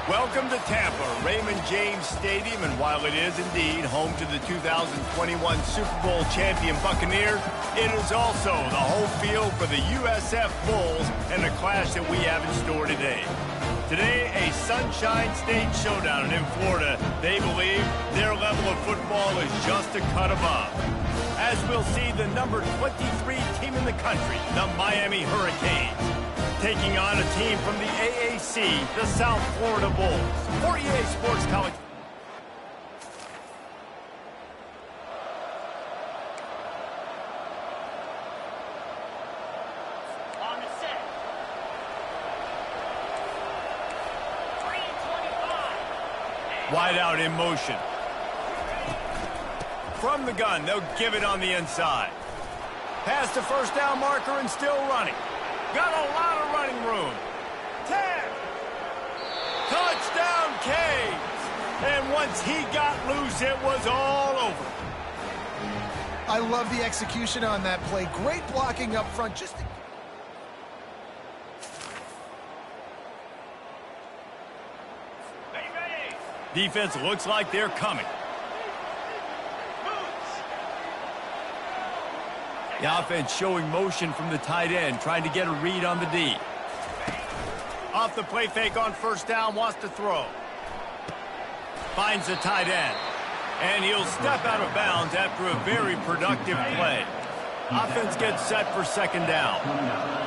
Welcome to Tampa, Raymond James Stadium, and while it is indeed home to the 2021 Super Bowl champion Buccaneers, it is also the home field for the USF Bulls and the clash that we have in store today. Today, a Sunshine State showdown, and in Florida, they believe their level of football is just a cut above. As we'll see, the number 23 team in the country, the Miami Hurricanes, taking on a team from the AAC, the South Florida Bulls. For EA Sports College. On the set. 3:25. Wide out in motion. From the gun, they'll give it on the inside. Past the first down marker and still running. Got a lot of running room. 10. Touchdown, Canes. And once he got loose, it was all over. I love the execution on that play. Great blocking up front. Defense looks like they're coming. The offense showing motion from the tight end, trying to get a read on the D. Off the play fake on first down, wants to throw. Finds the tight end. And he'll step out of bounds after a very productive play. Offense gets set for second down.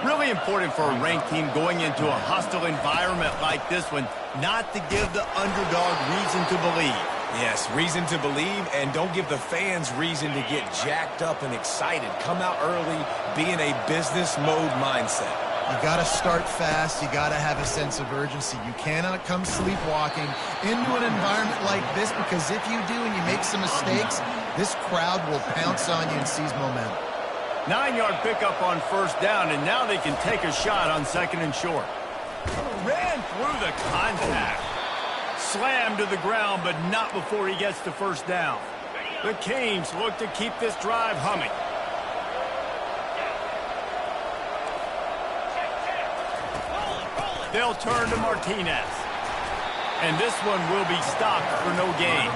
Really important for a ranked team going into a hostile environment like this one, not to give the underdog reason to believe. Yes, reason to believe, and don't give the fans reason to get jacked up and excited. Come out early, be in a business mode mindset. You got to start fast. You got to have a sense of urgency. You cannot come sleepwalking into an environment like this, because if you do and you make some mistakes, this crowd will pounce on you and seize momentum. 9-yard pickup on first down, and now they can take a shot on second and short. Ran through the contact. Slammed to the ground, but not before he gets to first down. The Canes look to keep this drive humming. They'll turn to Martinez. And this one will be stopped for no gain.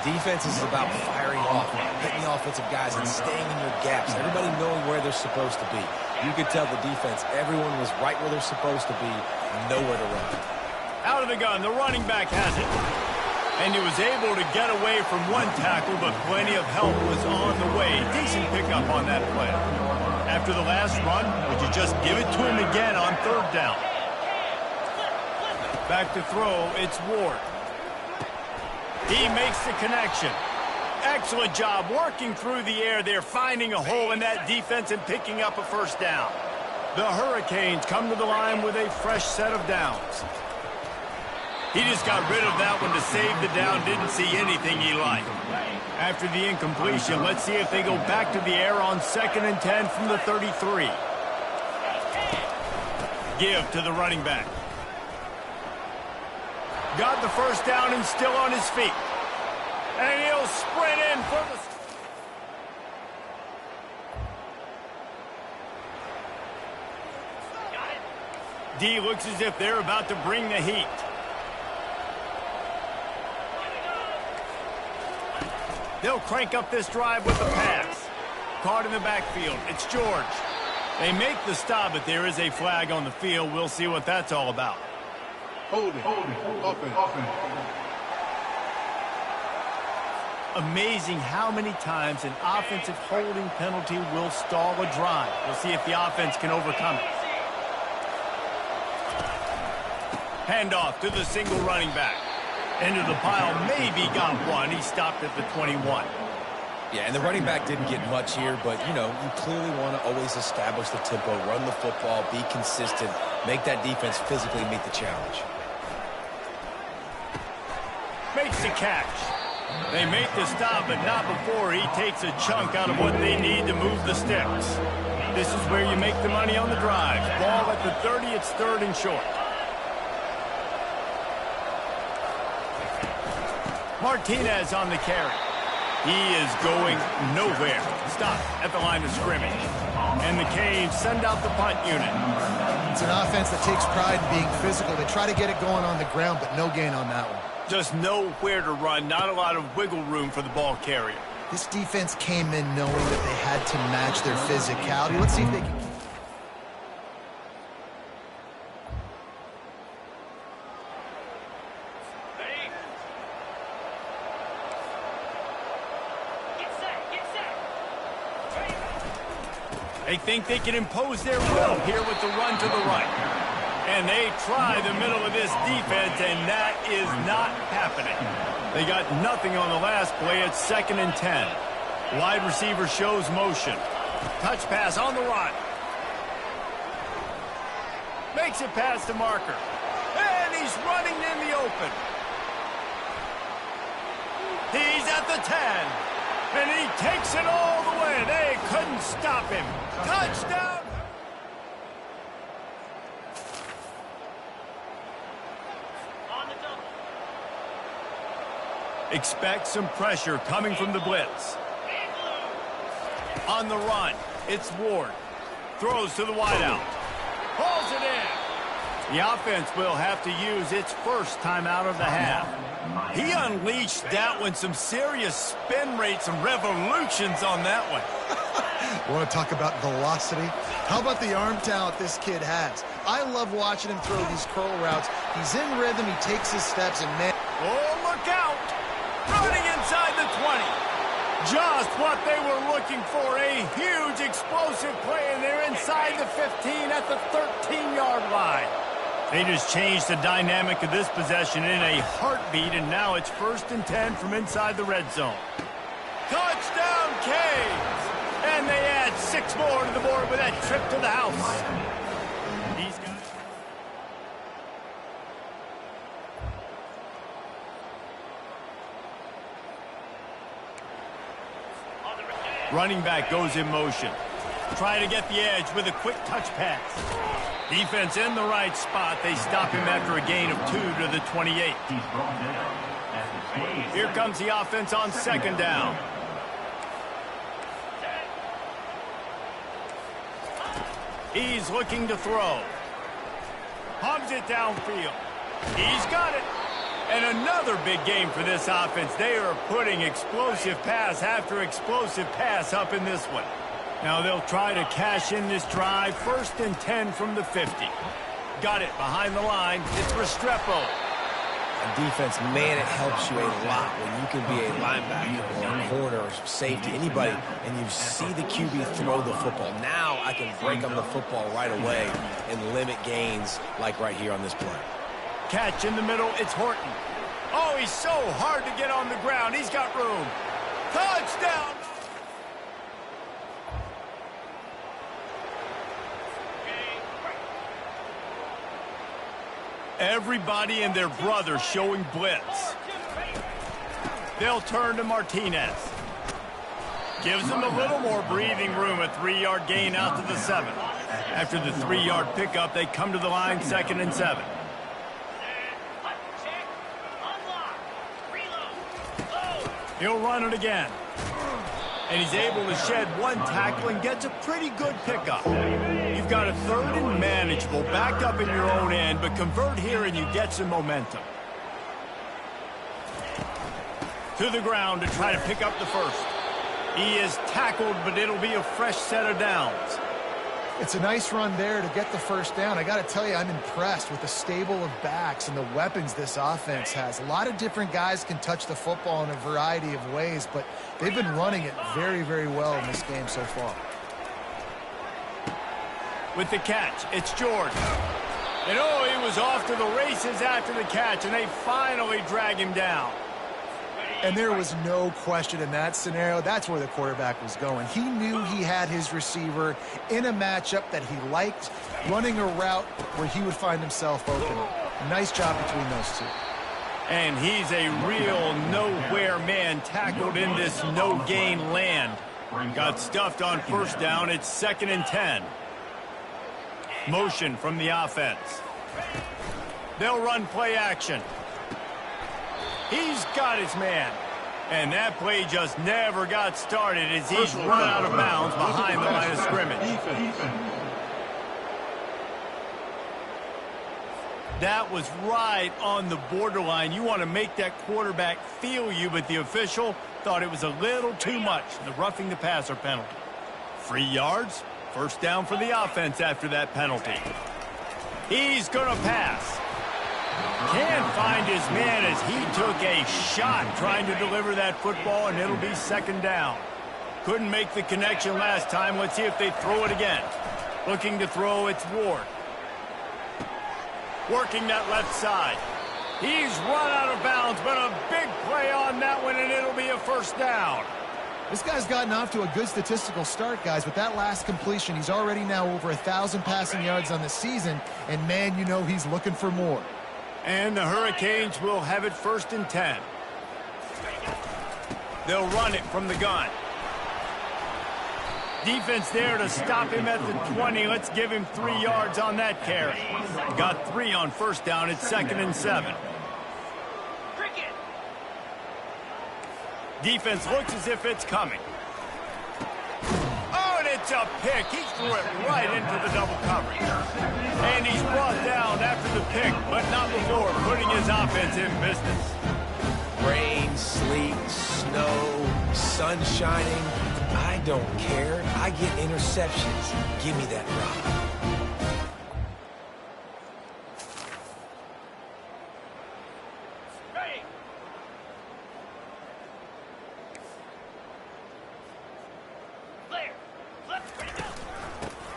Defense is about firing off, hitting the offensive guys and staying in your gaps. Everybody knowing where they're supposed to be. You could tell the defense, everyone was right where they're supposed to be, nowhere to run. Out of the gun, the running back has it. And he was able to get away from one tackle, but plenty of help was on the way. Decent pickup on that play. After the last run, would you just give it to him again on third down? Back to throw, it's Ward. He makes the connection. Excellent job working through the air there, finding a hole in that defense and picking up a first down. The Hurricanes come to the line with a fresh set of downs. He just got rid of that one to save the down, didn't see anything he liked. After the incompletion, let's see if they go back to the air on 2nd and 10 from the 33. Give to the running back. Got the first down and still on his feet. And he'll sprint in for the... D looks as if they're about to bring the heat. They'll crank up this drive with the pass. Caught in the backfield. It's George. They make the stop, but there is a flag on the field. We'll see what that's all about. Holding, offense. Amazing how many times an offensive holding penalty will stall a drive. We'll see if the offense can overcome it. Handoff to the single running back. Into the pile, maybe got one. He stopped at the 21. Yeah, and the running back didn't get much here, but, you know, you clearly want to always establish the tempo, run the football, be consistent, make that defense physically meet the challenge. Makes the catch. They make the stop, but not before he takes a chunk out of what they need to move the sticks. This is where you make the money on the drive. Ball at the 30, it's 3rd and short. Martinez on the carry. He is going nowhere. Stop at the line of scrimmage. And the Canes send out the punt unit. It's an offense that takes pride in being physical. They try to get it going on the ground, but no gain on that one. Just nowhere to run, not a lot of wiggle room for the ball carrier. This defense came in knowing that they had to match their physicality. Let's see if they can... They think they can impose their will here with the run to the right. And they try the middle of this defense, and that is not happening. They got nothing on the last play. It's 2nd and 10. Wide receiver shows motion. Touch pass on the run. Makes it past the marker. And he's running in the open. He's at the 10. And he takes it all the way. They couldn't stop him. Touchdown! On the double. Expect some pressure coming from the blitz. On the run, it's Ward. Throws to the wideout. Pulls it in. The offense will have to use its first timeout of the half. He unleashed that one. Some serious spin rates, some revolutions on that one. Want to talk about velocity? How about the arm talent this kid has? I love watching him throw these curl routes. He's in rhythm, he takes his steps, and man... Oh, look out! Running inside the 20. Just what they were looking for. A huge explosive play, and they're inside the 15 at the 13-yard line. They just changed the dynamic of this possession in a heartbeat, and now it's 1st and 10 from inside the red zone. Touchdown, Canes! And they add 6 more to the board with that trip to the house. These guys... Running back goes in motion. Trying to get the edge with a quick touch pass. Defense in the right spot. They stop him after a gain of 2 to the 28. Here comes the offense on 2nd down. He's looking to throw. Hums it downfield. He's got it. And another big game for this offense. They are putting explosive pass after explosive pass up in this one. Now they'll try to cash in this drive. 1st and 10 from the 50. Got it behind the line. It's Restrepo. On defense, man, it helps you a lot when you can be a linebacker or a corner or safety, anybody, and you see the QB throw the football. Now I can break on the football right away and limit gains like right here on this play. Catch in the middle. It's Horton. Oh, he's so hard to get on the ground. He's got room. Touchdown! Everybody and their brother showing blitz. They'll turn to Martinez. Gives them a little more breathing room. A 3-yard gain out to the 7. After the 3-yard pickup, they come to the line 2nd and 7. He'll run it again. And he's able to shed 1 tackle and gets a pretty good pickup. You've got a 3rd and manageable, backed up in your own end, but convert here and you get some momentum. To the ground to try to pick up the 1st. He is tackled, but it'll be a fresh set of downs. It's a nice run there to get the 1st down. I got to tell you, I'm impressed with the stable of backs and the weapons this offense has. A lot of different guys can touch the football in a variety of ways, but they've been running it very, very well in this game so far. With the catch, it's Jordan. And oh, he was off to the races after the catch, and they finally drag him down. And there was no question in that scenario. That's where the quarterback was going. He knew he had his receiver in a matchup that he liked, running a route where he would find himself open. Nice job between those two. And he's a real nowhere man, tackled in this no-gain land. Got stuffed on 1st down. It's 2nd and 10. Motion from the offense. They'll run play action. He's got his man. And that play just never got started as he's run out of bounds behind the line of scrimmage. That was right on the borderline. You want to make that quarterback feel you, but the official thought it was a little too much. The roughing the passer penalty. 3 yards, first down for the offense after that penalty. He's going to pass. Can't find his man as he took a shot trying to deliver that football, and it'll be second down. Couldn't make the connection last time. Let's see if they throw it again. Looking to throw, it's Ward. Working that left side. He's run out of bounds, but a big play on that one, and it'll be a first down. This guy's gotten off to a good statistical start, guys. With that last completion, he's already now over 1,000 passing yards on the season, and, man, you know he's looking for more. And the Hurricanes will have it 1st and 10. They'll run it from the gun. Defense there to stop him at the 20. Let's give him 3 yards on that carry. Got 3 on first down. It's 2nd and 7. Defense looks as if it's coming. Oh, and it's a pick. He threw it right into the double coverage. And he's brought down after the pick, but not before putting his offense in business. Rain, sleet, snow, sun shining. I don't care. I get interceptions. Give me that rock.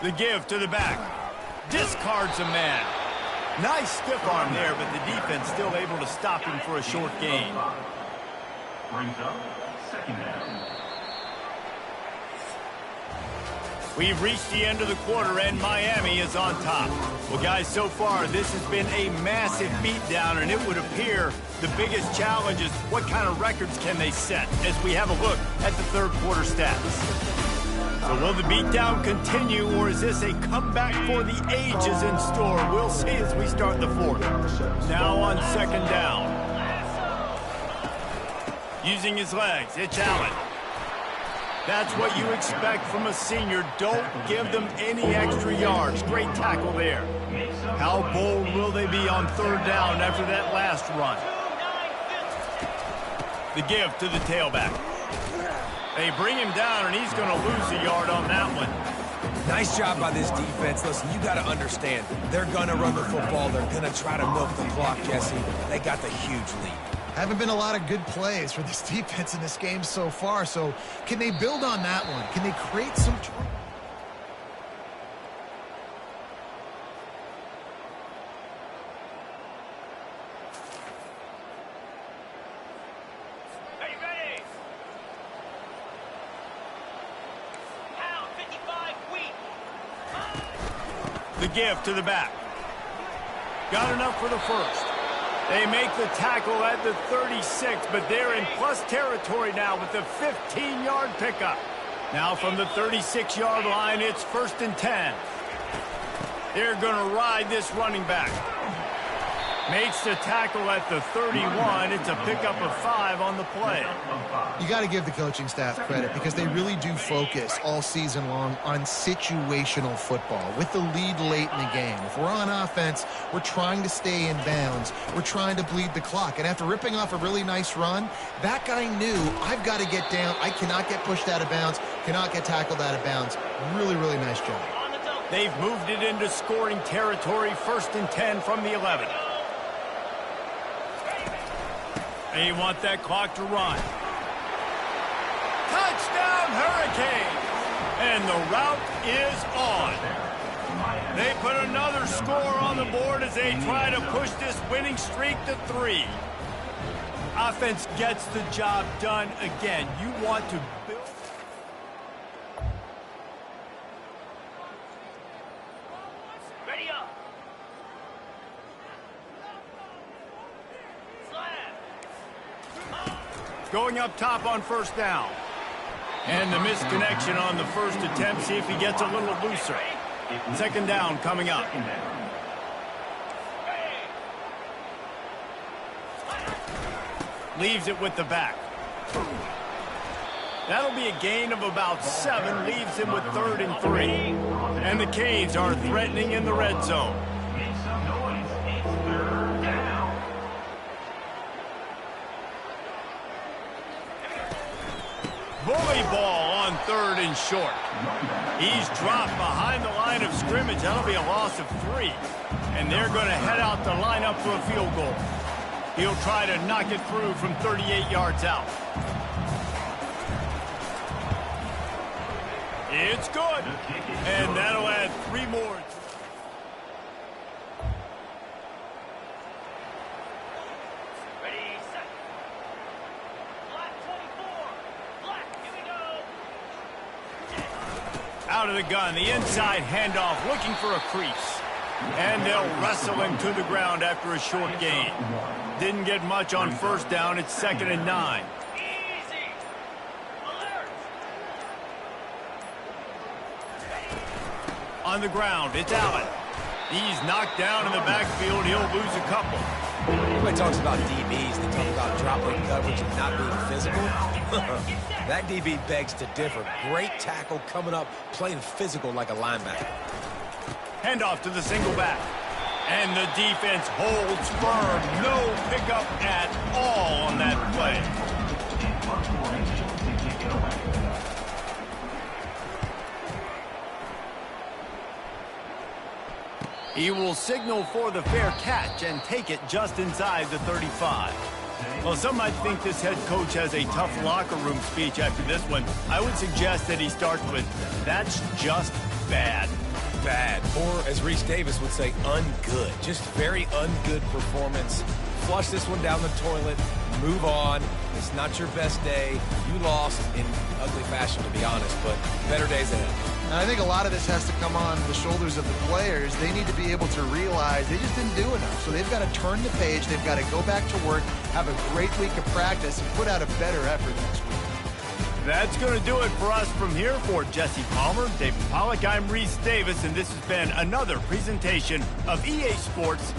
The give to the back. Discards a man. Nice stiff arm there, but the defense still able to stop him for a short gain. Brings up second down. We've reached the end of the quarter, and Miami is on top. Well, guys, so far, this has been a massive beatdown, and it would appear the biggest challenge is what kind of records can they set as we have a look at the third quarter stats. So will the beatdown continue, or is this a comeback for the ages in store? We'll see as we start the fourth. Now on second down. Using his legs, it's Allen. That's what you expect from a senior. Don't give them any extra yards. Great tackle there. How bold will they be on third down after that last run? The give to the tailback. They bring him down, and he's going to lose a yard on that one. Nice job by this defense. Listen, you got to understand, they're going to run the football. They're going to try to milk the clock, Jesse. They got the huge lead. Haven't been a lot of good plays for this defense in this game so far, so can they build on that one? Can they create some trouble? Are you ready? Pound 55 wheat. The give to the back. Got enough for the first. They make the tackle at the 36, but they're in plus territory now with the 15-yard pickup. Now from the 36-yard line, it's 1st and 10. They're going to ride this running back. Makes the tackle at the 31. It's a pickup of 5 on the play. You got to give the coaching staff credit because they really do focus all season long on situational football with the lead late in the game. If we're on offense, we're trying to stay in bounds. We're trying to bleed the clock. And after ripping off a really nice run, that guy knew, I've got to get down. I cannot get pushed out of bounds, cannot get tackled out of bounds. Really, really nice job. They've moved it into scoring territory. 1st and 10 from the 11. They want that clock to run. Touchdown, Hurricane! And the route is on. They put another score on the board as they try to push this winning streak to 3. Offense gets the job done again. You want to build... Ready up. Going up top on first down. And the misconnection on the first attempt. See if he gets a little looser. Second down coming up. Leaves it with the back. That'll be a gain of about 7. Leaves him with 3rd and 3. And the Canes are threatening in the red zone. Make some noise. It's 3rd third and short. He's dropped behind the line of scrimmage. That'll be a loss of 3. And they're going to head out to line up for a field goal. He'll try to knock it through from 38 yards out. It's good. And that'll add 3 more. Ready, set. Black 24. Black, here we go. Out of the gun, the inside handoff, looking for a crease. And they'll wrestle him to the ground after a short gain. Didn't get much on first down. It's 2nd and 9. Easy. Alert. On the ground, it's Allen. He's knocked down in the backfield. He'll lose a couple. Everybody talks about DBs. They talk about dropping coverage and not being physical. That DB begs to differ. Great tackle coming up, playing physical like a linebacker. Handoff to the single back. And the defense holds firm. No pickup at all on that play. He will signal for the fair catch and take it just inside the 35. Well, some might think this head coach has a tough locker room speech after this one. I would suggest that he starts with, "That's just bad." Bad, or as Reese Davis would say, ungood. Just very ungood performance. Flush this one down the toilet, move on. It's not your best day. You lost in ugly fashion, to be honest, but better days ahead. And I think a lot of this has to come on the shoulders of the players. They need to be able to realize they just didn't do enough. So they've got to turn the page. They've got to go back to work, have a great week of practice, and put out a better effort next week. That's going to do it for us from here. For Jesse Palmer, David Pollack, I'm Reese Davis, and this has been another presentation of EA Sports.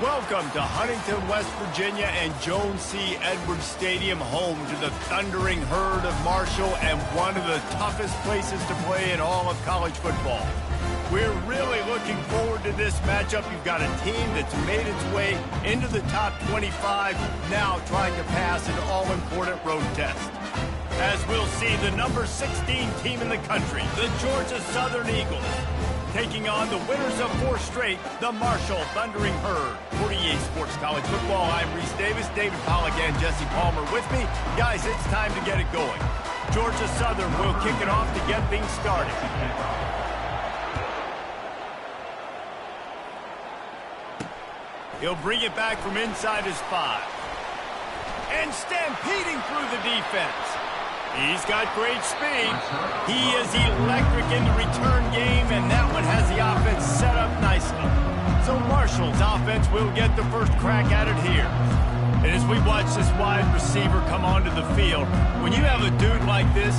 Welcome to Huntington, West Virginia and Joan C. Edwards Stadium, home to the thundering herd of Marshall and one of the toughest places to play in all of college football. We're really looking forward to this matchup. You've got a team that's made its way into the top 25, now trying to pass an all-important road test. As we'll see, the number 16 team in the country, the Georgia Southern Eagles, taking on the winners of 4 straight, the Marshall Thundering Herd. For EA Sports College Football, I'm Reese Davis, David Pollack and Jesse Palmer with me. Guys, it's time to get it going. Georgia Southern will kick it off to get things started. He'll bring it back from inside his 5. And stampeding through the defense. He's got great speed. He is electric in the return game, and that one has the offense set up nicely. So Marshall's offense will get the first crack at it here. And as we watch this wide receiver come onto the field, when you have a dude like this,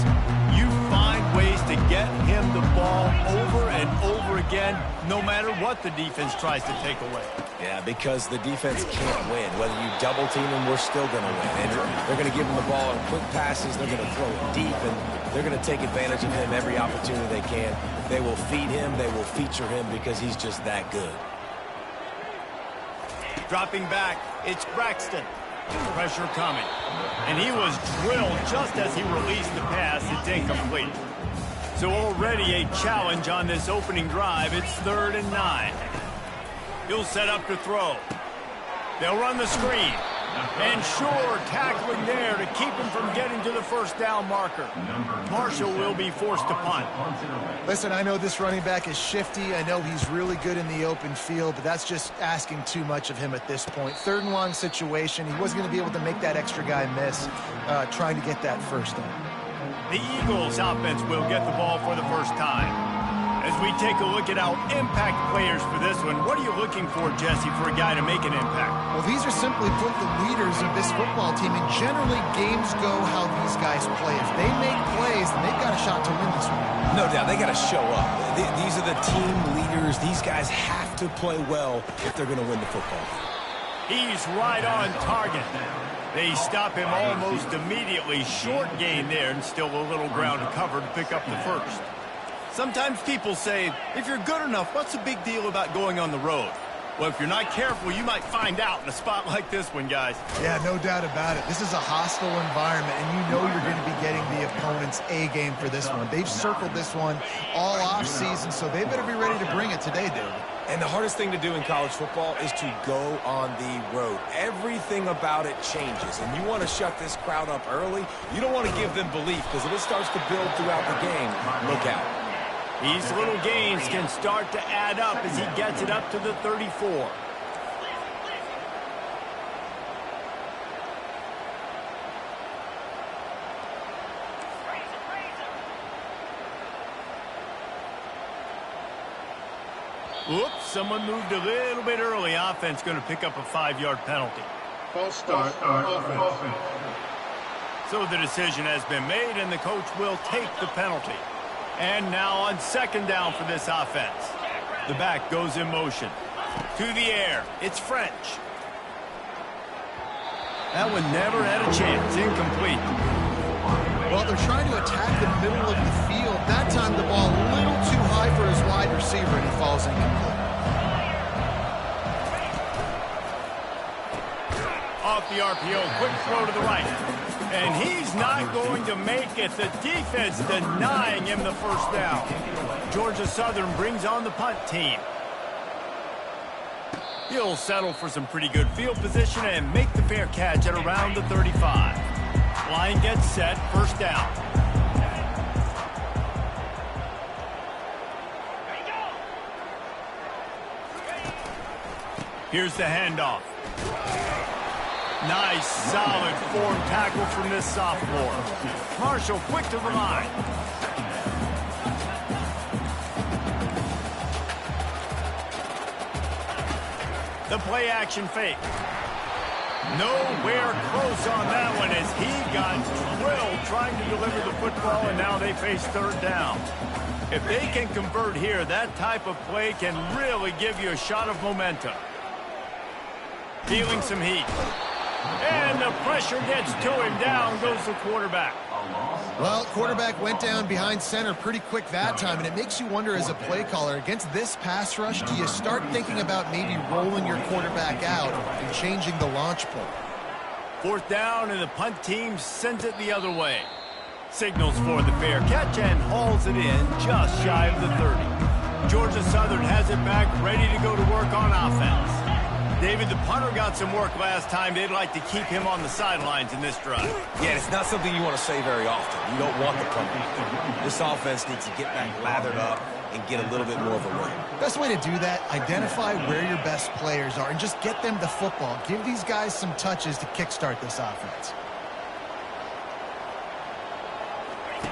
you find ways to get him the ball over and over again, no matter what the defense tries to take away. Yeah, because the defense can't win. Whether you double team him, we're still going to win. And they're going to give him the ball in quick passes. They're going to throw it deep, and they're going to take advantage of him every opportunity they can. They will feed him. They will feature him because he's just that good. Dropping back, it's Braxton. Pressure coming. And he was drilled just as he released the pass. It's incomplete. So already a challenge on this opening drive. It's 3rd and 9. He'll set up to throw. They'll run the screen. And sure, tackling there to keep him from getting to the first down marker. Marshall will be forced to punt. Listen, I know this running back is shifty. I know he's really good in the open field, but that's just asking too much of him at this point. 3rd and 1 situation. He wasn't going to be able to make that extra guy miss trying to get that first down. The Eagles offense will get the ball for the first time. As we take a look at our impact players for this one, what are you looking for, Jesse, for a guy to make an impact? Well, these are simply put the leaders of this football team, and generally games go how these guys play. If they make plays, then they've got a shot to win this one. No doubt, they got to show up. These are the team leaders. These guys have to play well if they're going to win the football. He's right on target. They stop him almost immediately. Short gain there, and still a little ground to cover to pick up the first. Sometimes people say, if you're good enough, what's the big deal about going on the road? Well, if you're not careful, you might find out in a spot like this one, guys. Yeah, no doubt about it. This is a hostile environment, and you know you're going to be getting the opponent's A game for this one. They've circled this one all offseason, so they better be ready to bring it today, David. And the hardest thing to do in college football is to go on the road. Everything about it changes, and you want to shut this crowd up early. You don't want to give them belief, because if it starts to build throughout the game, look out. These little gains can start to add up as he gets it up to the 34. Oops, someone moved a little bit early. Offense going to pick up a 5-yard penalty. False start. Offense. So the decision has been made, and the coach will take the penalty. And now on 2nd down for this offense. The back goes in motion. To the air. It's French. That one never had a chance. Incomplete. Well, they're trying to attack the middle of the field. That time the ball a little too high for his wide receiver, and he falls incomplete. Off the RPO, quick throw to the right. And he's not going to make it. The defense denying him the first down. Georgia Southern brings on the punt team. He'll settle for some pretty good field position and make the fair catch at around the 35. Line gets set, first down. Here's the handoff. Nice, solid form tackle from this sophomore. Marshall quick to the line. The play action fake. Nowhere close on that one as he got drilled trying to deliver the football, and now they face 3rd down. If they can convert here, that type of play can really give you a shot of momentum. Feeling some heat. And the pressure gets to him. Down goes the quarterback. Well, quarterback went down behind center pretty quick that time, and it makes you wonder as a play caller, against this pass rush, do you start thinking about maybe rolling your quarterback out and changing the launch point? 4th down, and the punt team sends it the other way. Signals for the fair catch and hauls it in just shy of the 30. Georgia Southern has it back, ready to go to work on offense. David, the punter got some work last time. They'd like to keep him on the sidelines in this drive. Yeah, it's not something you want to say very often. You don't want the punter. This offense needs to get back lathered up and get a little bit more of a run. Best way to do that, identify where your best players are and just get them the football. Give these guys some touches to kickstart this offense.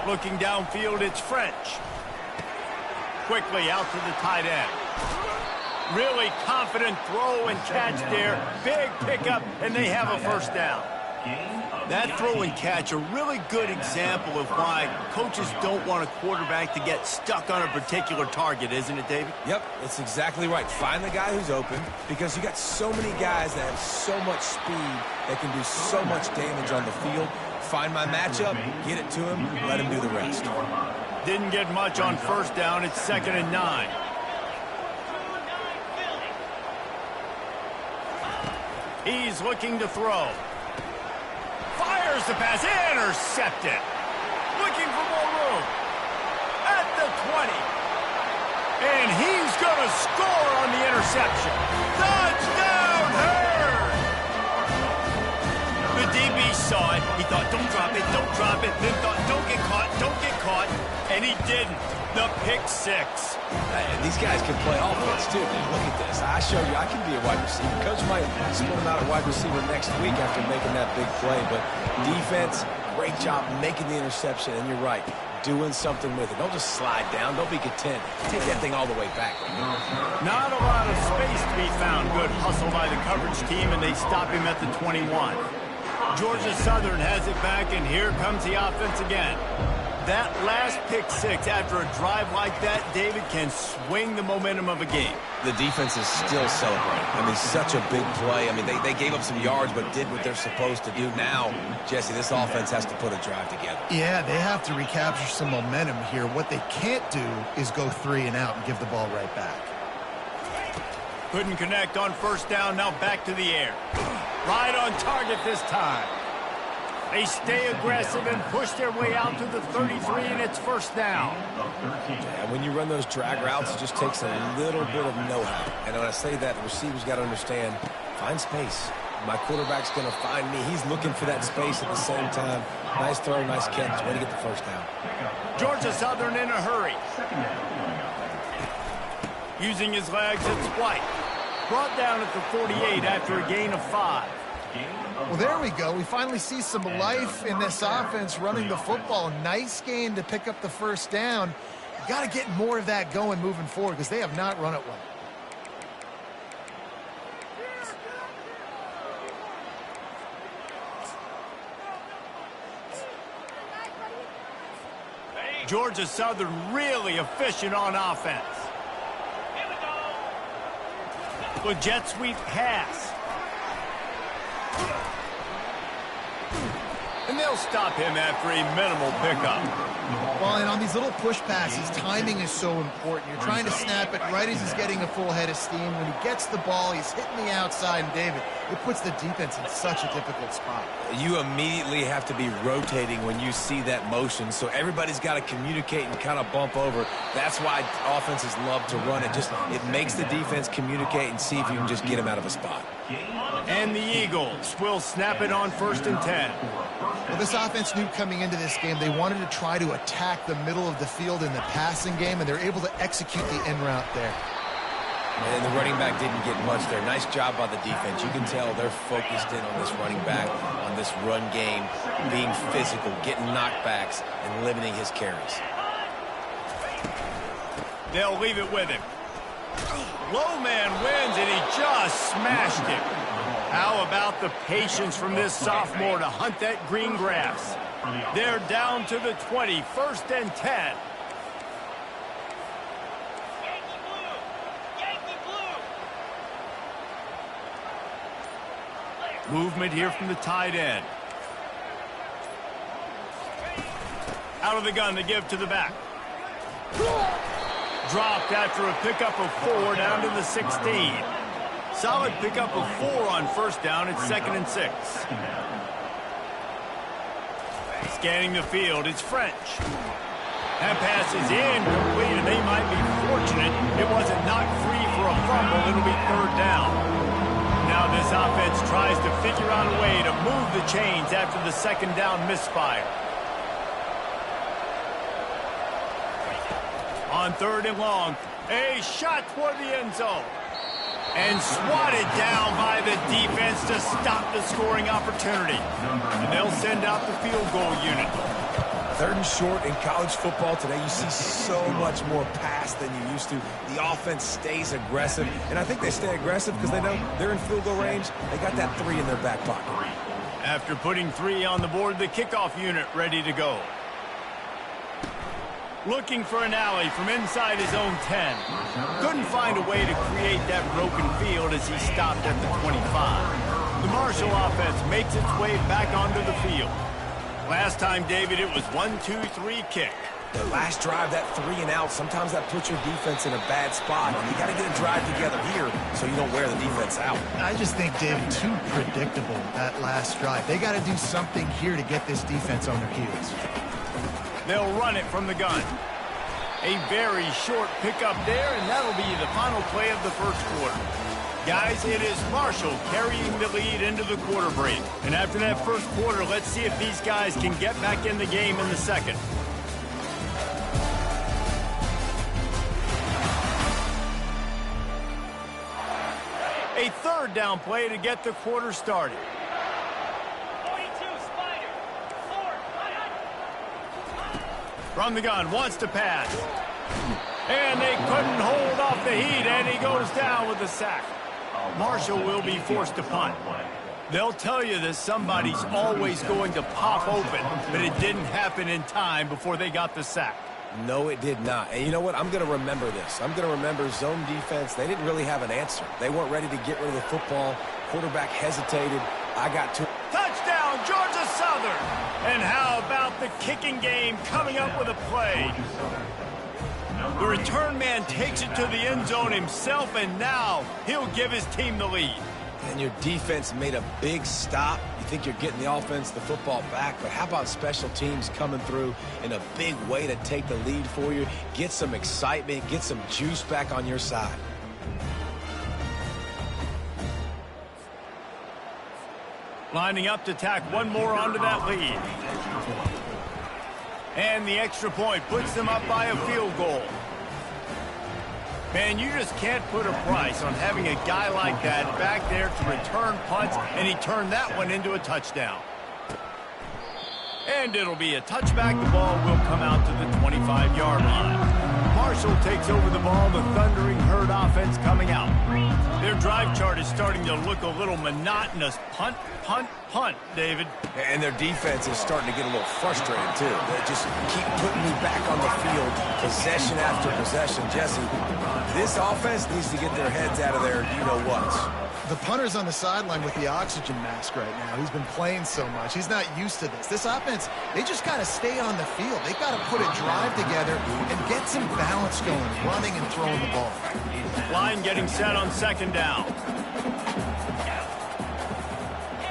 Looking downfield, it's French. Quickly out to the tight end. Really confident throw and catch there. Big pickup, and they have a first down. That throw and catch, a really good example of why coaches don't want a quarterback to get stuck on a particular target, isn't it, David? Yep, that's exactly right. Find the guy who's open, because you got so many guys that have so much speed that can do so much damage on the field. Find my matchup, get it to him, let him do the rest. Didn't get much on first down. It's 2nd and 9. He's looking to throw. Here's the pass, intercepted. Looking for more room. At the 20. And he's going to score on the interception. Touchdown, Herd! The DB saw it. He thought, don't drop it, don't drop it. Then thought, don't get caught. And he didn't. The pick six. These guys can play offense, too, man. Look at this. I show you I can be a wide receiver. Coach might split him out at wide receiver next week after making that big play. But defense, great job making the interception. And you're right, doing something with it. Don't just slide down. Don't be content. Take that thing all the way back. Not a lot of space to be found. Good hustle by the coverage team, and they stop him at the 21. Georgia Southern has it back, and here comes the offense again. That last pick six after a drive like that, David, can swing the momentum of a game. The defense is still celebrating. I mean, such a big play. I mean, they gave up some yards but did what they're supposed to do. Now, Jesse, this offense has to put a drive together. Yeah, they have to recapture some momentum here. What they can't do is go 3 and out and give the ball right back. Couldn't connect on first down, now back to the air. Right on target this time. They stay aggressive and push their way out to the 33, and it's first down. Yeah, when you run those drag routes, it just takes a little bit of know-how. And when I say that, the receiver's got to understand, find space. My quarterback's going to find me. He's looking for that space at the same time. Nice throw, nice catch. Way to get the first down. Georgia Southern in a hurry. Using his legs, it's White. Brought down at the 48 after a gain of 5. Well, there we go. We finally see some life in this offense running the football. Nice gain to pick up the first down. You got to get more of that going moving forward because they have not run it well. Georgia Southern really efficient on offense. Here we go. With jet sweep pass. And they'll stop him after a minimal pickup. Well, and on these little push passes, timing is so important. You're trying to snap it right as he's getting a full head of steam. When he gets the ball, he's hitting the outside, and David, it puts the defense in such a difficult spot. You immediately have to be rotating when you see that motion, so everybody's got to communicate and kind of bump over. That's why offenses love to run it. It makes the defense communicate and see if you can just get him out of a spot. And the Eagles will snap it on 1st and 10. Well, this offense knew coming into this game they wanted to try to attack the middle of the field in the passing game, and they're able to execute the en route there. And the running back didn't get much there. Nice job by the defense. You can tell they're focused in on this running back, on this run game, being physical, getting knockbacks, and limiting his carries. They'll leave it with him. Low man wins, and he just smashed him. How about the patience from this sophomore to hunt that green grass? They're down to the 20, 1st and 10. Yankee blue. Yankee blue. Movement here from the tight end. Out of the gun to give to the back. Dropped after a pickup of 4 down to the 16. Solid pickup of 4 on first down. It's 2nd and 6. Scanning the field, it's French. That pass is incomplete, and they might be fortunate it wasn't knocked free for a fumble. It'll be 3rd down. Now this offense tries to figure out a way to move the chains after the 2nd down misfire. On 3rd and long, a shot toward the end zone. And swatted down by the defense to stop the scoring opportunity. And they'll send out the field goal unit. 3rd and short in college football today, you see so much more pass than you used to. The offense stays aggressive, and I think they stay aggressive because they know they're in field goal range. They got that 3 in their back pocket. After putting 3 on the board, the kickoff unit ready to go. Looking for an alley from inside his own 10. Couldn't find a way to create that broken field as he stopped at the 25. The Marshall offense makes its way back onto the field. Last time, David, it was 1-2-3 kick. The last drive, that 3 and out, sometimes that puts your defense in a bad spot. You got to get a drive together here so you don't wear the defense out. I just think, David, too predictable, that last drive. They got to do something here to get this defense on their heels. They'll run it from the gun. A very short pickup there, and that'll be the final play of the first quarter. Guys, it is Marshall carrying the lead into the quarter break. And after that first quarter, let's see if these guys can get back in the game in the second. A third down play to get the quarter started. 42, Spider. 4, From the gun, wants to pass. And they couldn't hold off the heat, and he goes down with the sack. Marshall will be forced to punt. They'll tell you that somebody's always going to pop open, but it didn't happen in time before they got the sack. No, it did not. And you know what? I'm going to remember this. I'm going to remember zone defense. They didn't really have an answer. They weren't ready to get rid of the football. Quarterback hesitated. I got to... Touchdown, Georgia Southern! And how about the kicking game coming up with a play? The return man takes it to the end zone himself, and now he'll give his team the lead. And your defense made a big stop. You think you're getting the offense, the football back, but how about special teams coming through in a big way to take the lead for you, get some excitement, get some juice back on your side. Lining up to tack one more onto that lead. And the extra point puts them up by a field goal. Man, you just can't put a price on having a guy like that back there to return punts, and he turned that one into a touchdown. And it'll be a touchback. The ball will come out to the 25-yard line. Marshall takes over the ball, the Thundering Herd offense coming out. Their drive chart is starting to look a little monotonous. Punt, punt, punt, David. And their defense is starting to get a little frustrated, too. They just keep putting me back on the field, possession after possession. Jesse, this offense needs to get their heads out of their you-know-whats. The punter's on the sideline with the oxygen mask right now. He's been playing so much. He's not used to this. This offense, they just got to stay on the field. They've got to put a drive together and get some balance going, running and throwing the ball. Line getting set on second down.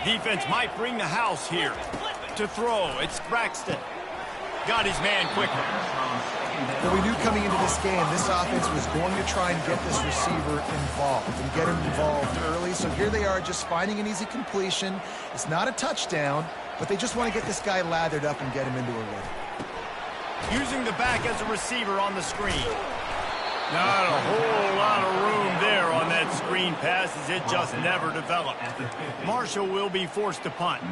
Defense might bring the house here. To throw, it's Braxton. Got his man quickly. Well, we knew coming into this game, this offense was going to try and get this receiver involved and get him involved early. So here they are just finding an easy completion. It's not a touchdown, but they just want to get this guy lathered up and get him into a rhythm. Using the back as a receiver on the screen. Not a whole lot of room there on that screen pass as it just never developed. Marshall will be forced to punt.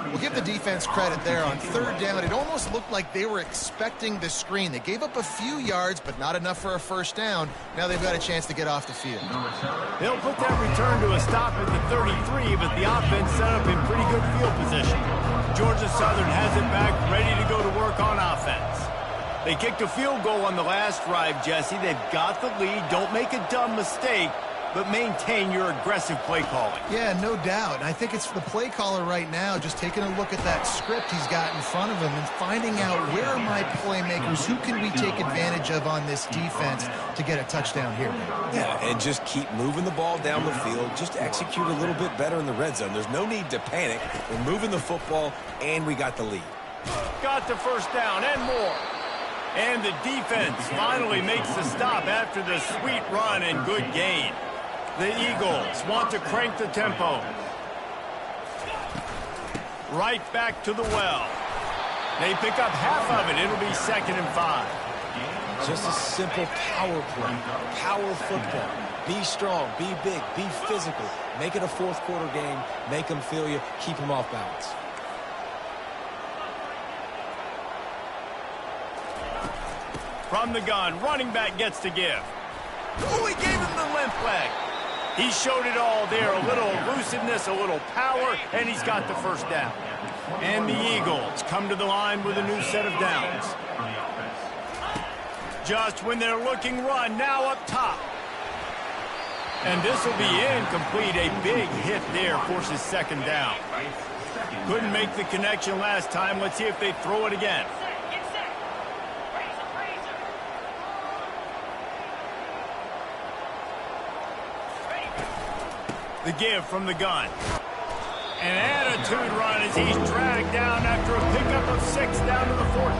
We'll give the defense credit there on third down. It almost looked like they were expecting the screen. They gave up a few yards, but not enough for a first down. Now they've got a chance to get off the field. They'll put that return to a stop at the 33, but the offense set up in pretty good field position. Georgia Southern has it back, ready to go to work on offense. They kicked a field goal on the last drive, Jesse. They've got the lead. Don't make a dumb mistake, but maintain your aggressive play calling. Yeah, no doubt. And I think it's the play caller right now just taking a look at that script he's got in front of him and finding out where are my playmakers, who can we take advantage of on this defense to get a touchdown here. Yeah, and just keep moving the ball down the field. Just execute a little bit better in the red zone. There's no need to panic. We're moving the football, and we got the lead. Got the first down and more. And the defense finally makes the stop after the sweet run and good gain. The Eagles want to crank the tempo. Right back to the well. They pick up half of it. It'll be 2nd and 5. Just a simple power play. Power football. Be strong, be big, be physical. Make it a fourth quarter game. Make them feel you. Keep them off balance. From the gun, running back gets to give. Oh, he gave him the limp leg. He showed it all there, a little elusiveness, a little power, and he's got the first down. And the Eagles come to the line with a new set of downs. Just when they're looking run, now up top. And this will be incomplete. A big hit there forces 2nd down. Couldn't make the connection last time. Let's see if they throw it again. The give from the gun. An attitude run as he's dragged down after a pickup of 6 down to the 14.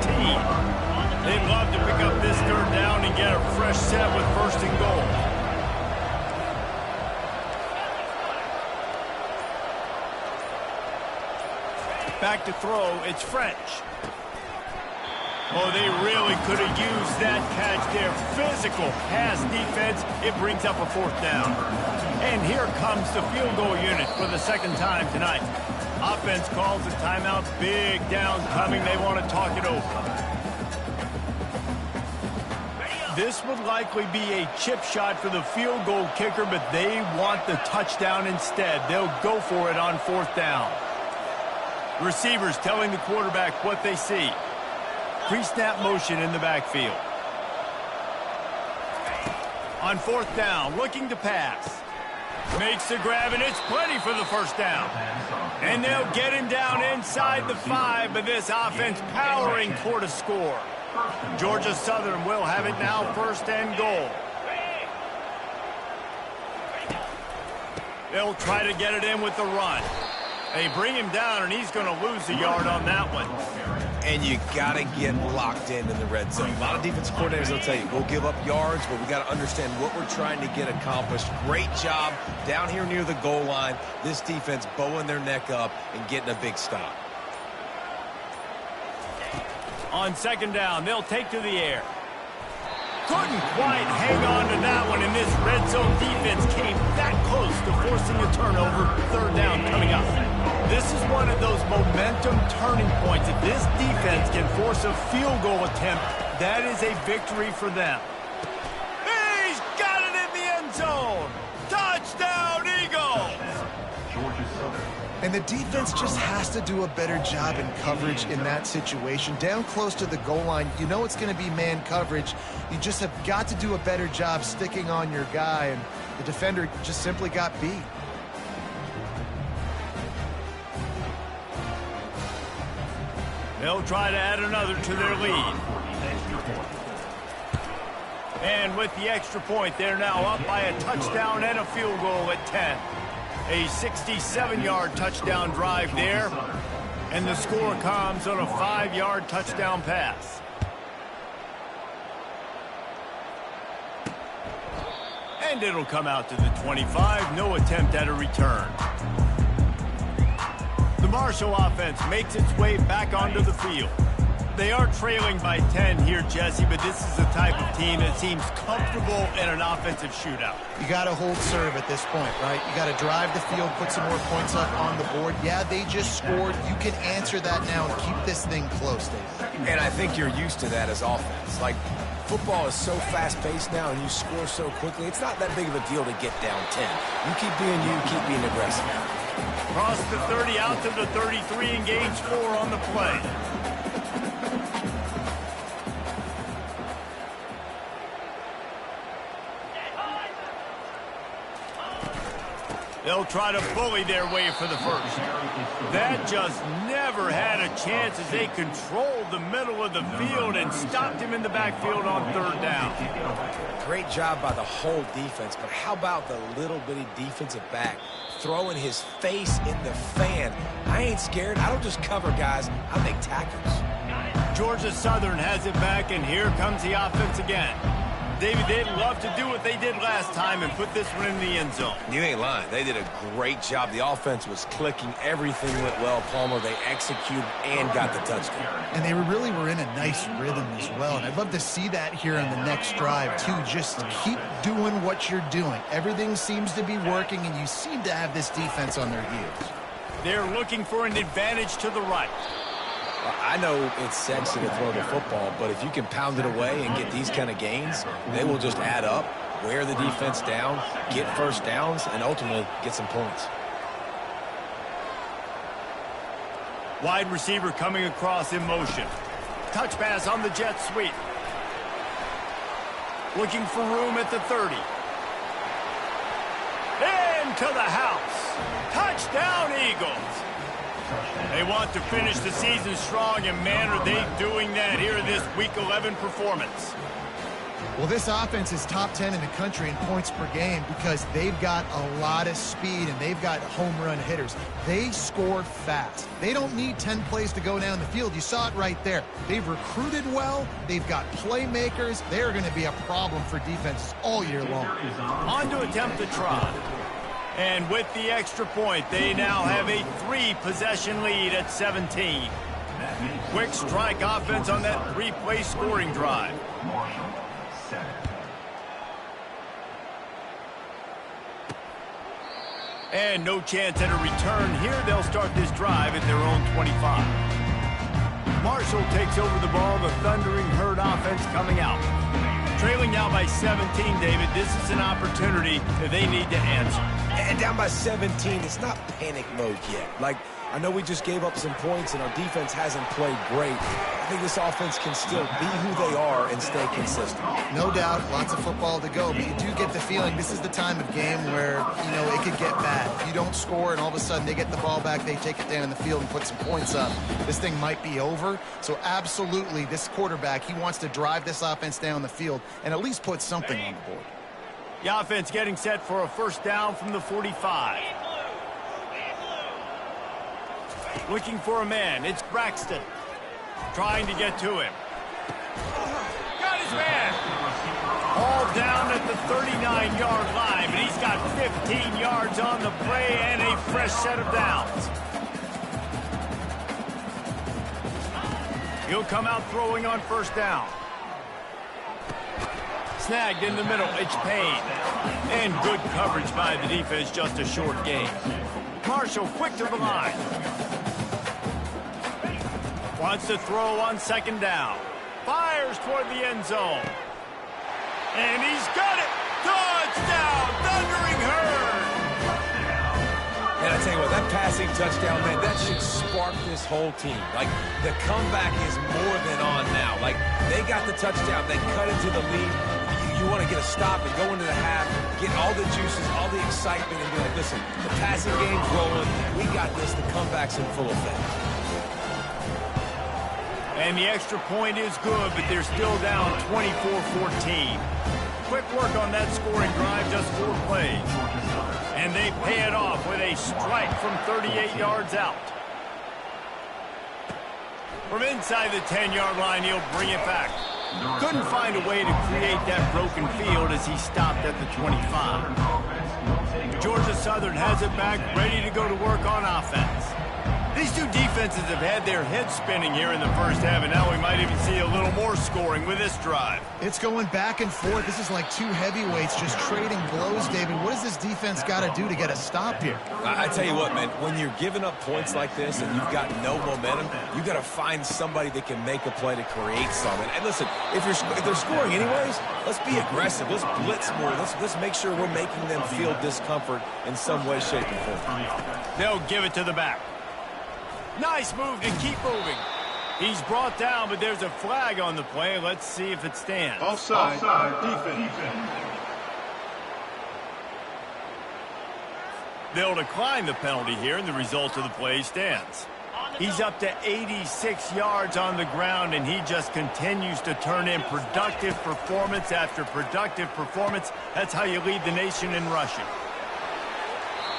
They'd love to pick up this 3rd down and get a fresh set with 1st and goal. Back to throw, it's French. Oh, they really could have used that catch there. Physical pass defense. It brings up a 4th down. And here comes the field goal unit for the 2nd time tonight. Offense calls a timeout. Big down coming. They want to talk it over. This would likely be a chip shot for the field goal kicker, but they want the touchdown instead. They'll go for it on 4th down. Receivers telling the quarterback what they see. Pre-snap motion in the backfield. On 4th down, looking to pass. Makes the grab, and it's plenty for the 1st down. And they'll get him down inside the 5, but this offense powering toward a score. Georgia Southern will have it now, 1st and goal. They'll try to get it in with the run. They bring him down, and he's going to lose a yard on that one. And you got to get locked in the red zone. A lot of defensive coordinators will tell you, we'll give up yards, but we got to understand what we're trying to get accomplished. Great job down here near the goal line. This defense bowing their neck up and getting a big stop. On 2nd down, they'll take to the air. Couldn't quite hang on to that one, and this red zone defense came that close to forcing a turnover. 3rd down coming up. This is one of those momentum turning points. If this defense can force a field goal attempt, that is a victory for them. He's got it in the end zone. Touchdown, Eagles! Georgia Southern. And the defense just has to do a better job in coverage in that situation. Down close to the goal line, you know it's going to be man coverage. You just have got to do a better job sticking on your guy, and the defender just simply got beat. They'll try to add another to their lead. And with the extra point, they're now up by a touchdown and a field goal at 10. A 67-yard touchdown drive there. And the score comes on a 5-yard touchdown pass. And it'll come out to the 25. No attempt at a return. The Marshall offense makes its way back onto the field. They are trailing by 10 here, Jesse, but this is the type of team that seems comfortable in an offensive shootout. You got to hold serve at this point, right? You got to drive the field, put some more points up on the board. Yeah, they just scored. You can answer that now and keep this thing close, David. And I think you're used to that as offense. Like, football is so fast-paced now and you score so quickly, it's not that big of a deal to get down 10. You keep being you, keep being aggressive. Across the 30, out to the 33, engage 4 on the play. They'll try to bully their way for the 1st. That just never had a chance as they controlled the middle of the field and stopped him in the backfield on 3rd down. Great job by the whole defense, but how about the little bitty defensive back throwing his face in the fan? I ain't scared. I don't just cover guys. I make tackles. Georgia Southern has it back, and here comes the offense again. David, they'd love to do what they did last time and put this one in the end zone. You ain't lying. They did a great job. The offense was clicking. Everything went well, Palmer. They executed and got the touchdown. And they really were in a nice rhythm as well. And I'd love to see that here in the next drive, too. Just keep doing what you're doing. Everything seems to be working, and you seem to have this defense on their heels. They're looking for an advantage to the right. I know it's sexy to throw the football, but if you can pound it away and get these kind of gains, they will just add up, wear the defense down, get 1st downs, and ultimately get some points. Wide receiver coming across in motion. Touch pass on the jet sweep. Looking for room at the 30. Into the house. Touchdown, Eagles. They want to finish the season strong, and man, are they doing that here in this Week 11 performance. Well, this offense is top 10 in the country in points per game because they've got a lot of speed and they've got home run hitters. They score fast. They don't need 10 plays to go down the field. You saw it right there. They've recruited well. They've got playmakers. They're going to be a problem for defenses all year long. On to attempt the try. And with the extra point, they now have a 3-possession lead at 17. Quick strike offense on that 3-play scoring drive. And no chance at a return here. They'll start this drive at their own 25. Marshall takes over the ball. The Thundering Herd offense coming out. Trailing now by 17, David. This is an opportunity that they need to answer. And down by 17, it's not panic mode yet. Like, I know we just gave up some points and our defense hasn't played great. I think this offense can still be who they are and stay consistent. No doubt, lots of football to go, but you do get the feeling this is the time of game where, you know, it could get bad. If you don't score and all of a sudden they get the ball back, they take it down in the field and put some points up, this thing might be over. So absolutely, this quarterback, he wants to drive this offense down the field and at least put something on the board. The offense getting set for a first down from the 45. Looking for a man. It's Braxton. Trying to get to him. Got his man. All down at the 39-yard line, but he's got 15 yards on the play and a fresh set of downs. He'll come out throwing on first down. Snagged in the middle. It's Payne. And good coverage by the defense. Just a short gain. Marshall quick to the line. Wants to throw on second down. Fires toward the end zone. And he's got it. Touchdown, Thundering Herd. And I tell you what, that passing touchdown, man, that should spark this whole team. Like, the comeback is more than on now. Like, they got the touchdown. They cut into the lead. You want to get a stop and go into the half, get all the juices, all the excitement, and be like, listen, the passing game's rolling. We got this. The comeback's in full effect. And the extra point is good, but they're still down 24-14. Quick work on that scoring drive, just 4 plays. And they pay it off with a strike from 38 yards out. From inside the 10-yard line, he'll bring it back. Couldn't find a way to create that broken field as he stopped at the 25. Georgia Southern has it back, ready to go to work on offense. These two defenses have had their heads spinning here in the first half, and now we might even see a little more scoring with this drive. It's going back and forth. This is like two heavyweights just trading blows, David. What does this defense got to do to get a stop here? I tell you what, man, when you're giving up points like this and you've got no momentum, you got to find somebody that can make a play to create something. And listen, if they're scoring anyways, let's be aggressive. Let's blitz more. Let's make sure we're making them feel discomfort in some way, shape, and form. They'll give it to the back. Nice move to keep moving. He's brought down, but there's a flag on the play. Let's see if it stands. Offside. Defense. They'll decline the penalty here, and the result of the play stands. He's up to 86 yards on the ground, and he just continues to turn in productive performance after productive performance. That's how you lead the nation in rushing.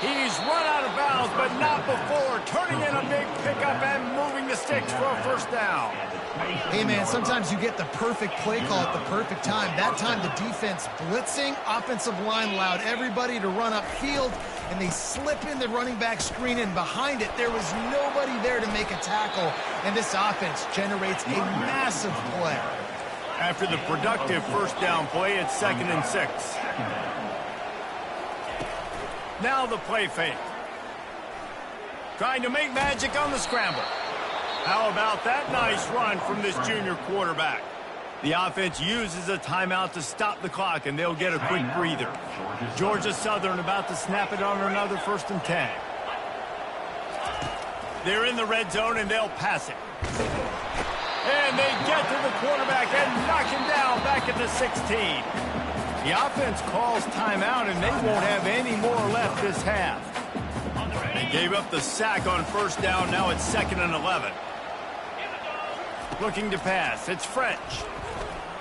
He's run out of bounds, but not before. Turning in a big pickup and moving the sticks for a first down. Hey, man, sometimes you get the perfect play call at the perfect time. That time the defense blitzing, offensive line allowed everybody to run upfield, and they slip in the running back screen, and behind it there was nobody there to make a tackle, and this offense generates a massive play. After the productive first down play, it's 2nd and 6. Now the play fake. Trying to make magic on the scramble. How about that nice run from this junior quarterback? The offense uses a timeout to stop the clock, and they'll get a quick breather. Georgia Southern about to snap it on another 1st and 10. They're in the red zone, and they'll pass it. And they get to the quarterback and knock him down back at the 16. The offense calls timeout, and they won't have any more left this half. They gave up the sack on first down. Now it's 2nd and 11. Looking to pass. It's French.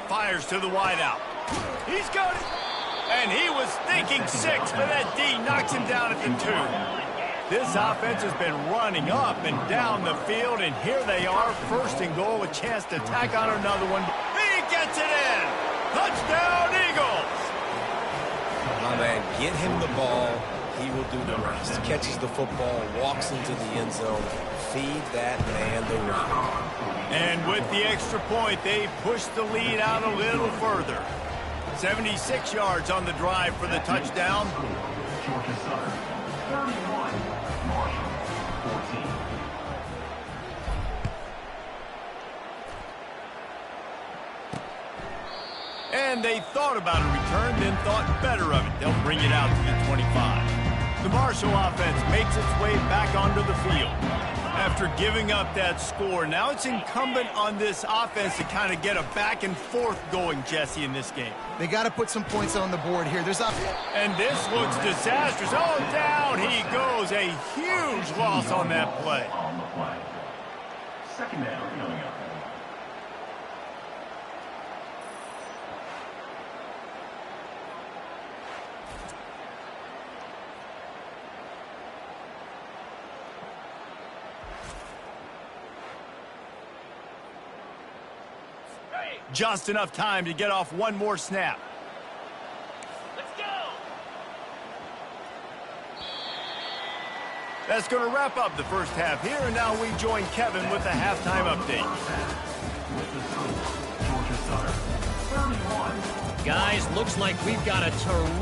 Fires to the wideout. He's got it. And he was thinking 6, but that D knocks him down at the 2. This offense has been running up and down the field, and here they are, first and goal, a chance to tack on another one. He gets it in. Touchdown, Eagles. My man, get him the ball. He will do the rest. Catches the football, walks into the end zone. Feed that man the rock. And with the extra point, they push the lead out a little further. 76 yards on the drive for the touchdown. Georgia Southern, 31. Marshall, 14. And they thought about a return, then thought better of it. They'll bring it out to the 25. The Marshall offense makes its way back onto the field. After giving up that score, now it's incumbent on this offense to kind of get a back and forth going, Jesse, in this game. They got to put some points on the board here. And this looks disastrous. Oh, down he goes. A huge loss on that play. On the play. Second down coming up. Just enough time to get off one more snap. Let's go. That's going to wrap up the first half here, and now we join Kevin with the halftime update. Georgia Southern, 31. Guys, looks like we've got a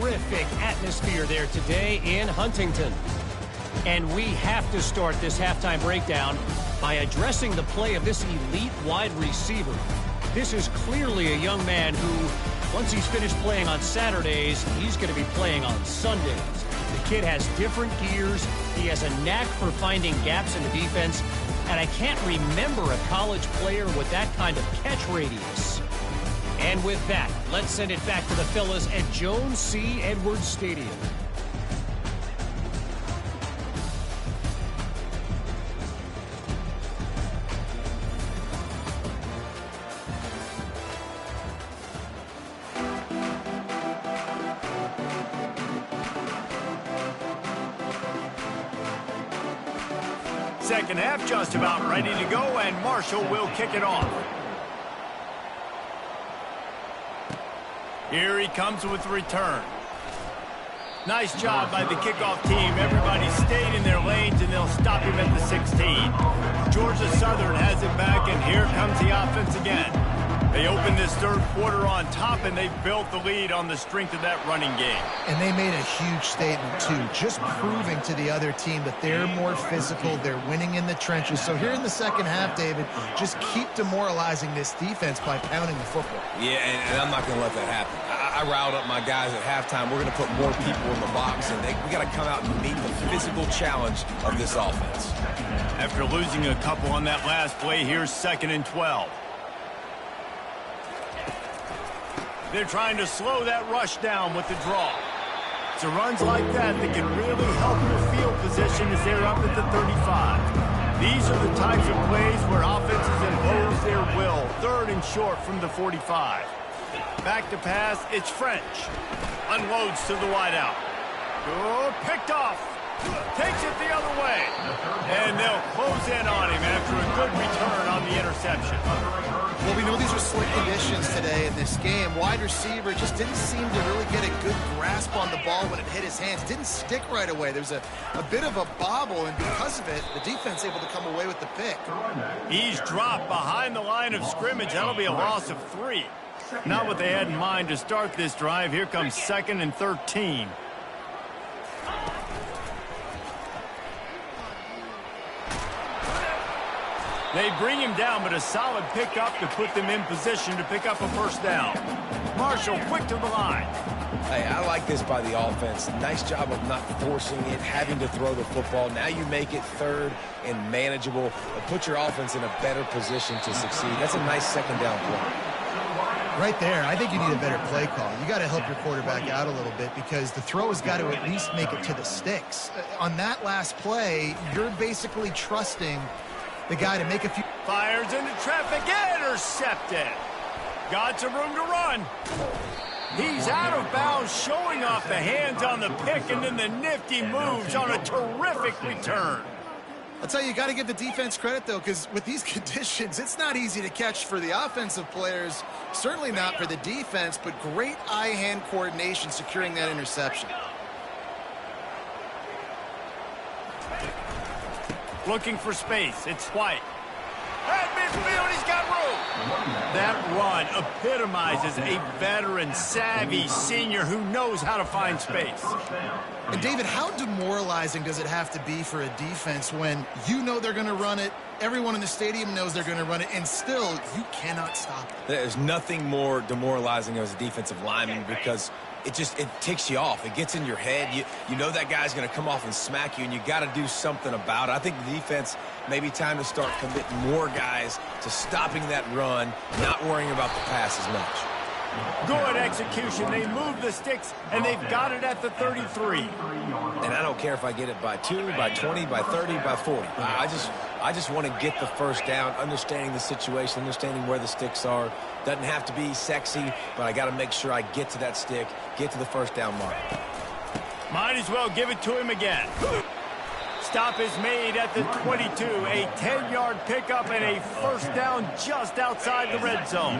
terrific atmosphere there today in Huntington. And we have to start this halftime breakdown by addressing the play of this elite wide receiver. This is clearly a young man who, once he's finished playing on Saturdays, he's going to be playing on Sundays. The kid has different gears. He has a knack for finding gaps in the defense. And I can't remember a college player with that kind of catch radius. And with that, let's send it back to the fellas at Jones C. Edwards Stadium. Second half just about ready to go, and Marshall will kick it off. Here he comes with the return. Nice job by the kickoff team. Everybody stayed in their lanes, and they'll stop him at the 16. Georgia Southern has it back, and here comes the offense again. They opened this third quarter on top, and they built the lead on the strength of that running game. And they made a huge statement, too, just proving to the other team that they're more physical, they're winning in the trenches. So here in the second half, David, just keep demoralizing this defense by pounding the football. Yeah, and I'm not going to let that happen. I riled up my guys at halftime. We're going to put more people in the box, and we got to come out and meet the physical challenge of this offense. After losing a couple on that last play, here's 2nd and 12. They're trying to slow that rush down with the draw. It's runs like that that can really help your field position as they're up at the 35. These are the types of plays where offenses impose their will. 3rd and short from the 45. Back to pass, it's French. Unloads to the wideout. Oh, picked off. Takes it the other way. And they'll close in on him after a good return on the interception. Well, we know these are slick conditions today in this game. Wide receiver just didn't seem to really get a good grasp on the ball when it hit his hands. Didn't stick right away. There's a bit of a bobble, and because of it, the defense able to come away with the pick. He's dropped behind the line of scrimmage. That'll be a loss of 3. Not what they had in mind to start this drive. Here comes 2nd and 13. They bring him down, but a solid pickup to put them in position to pick up a first down. Marshall quick to the line. Hey, I like this by the offense. Nice job of not forcing it, having to throw the football. Now you make it 3rd and manageable. And put your offense in a better position to succeed. That's a nice second down play. Right there, I think you need a better play call. You got to help your quarterback out a little bit because the throw has got to at least make it to the sticks. On that last play, you're basically trusting the guy to make a few. Fires into traffic, intercepted. Got some room to run. He's out of bounds, showing off the hands on the pick, and then the nifty moves on a terrific return. I'll tell you, you got to give the defense credit, though, because with these conditions, it's not easy to catch for the offensive players, certainly not for the defense, but great eye-hand coordination securing that interception. Looking for space. It's White. At midfield, he's got room. That run epitomizes a veteran, savvy senior who knows how to find space. And David, how demoralizing does it have to be for a defense when you know they're going to run it, everyone in the stadium knows they're going to run it, and still you cannot stop it? There's nothing more demoralizing as a defensive lineman because it ticks you off. It gets in your head. You know that guy's going to come off and smack you, and you got to do something about it. I think the defense maybe time to start committing more guys to stopping that run, not worrying about the pass as much. Good execution. They move the sticks, and they've got it at the 33. And I don't care if I get it by 2, by 20, by 30, by 40. I just want to get the first down, understanding the situation, understanding where the sticks are. Doesn't have to be sexy, but I got to make sure I get to that stick, get to the first down mark. Might as well give it to him again. Stop is made at the 22. A 10-yard pickup and a first down just outside the red zone.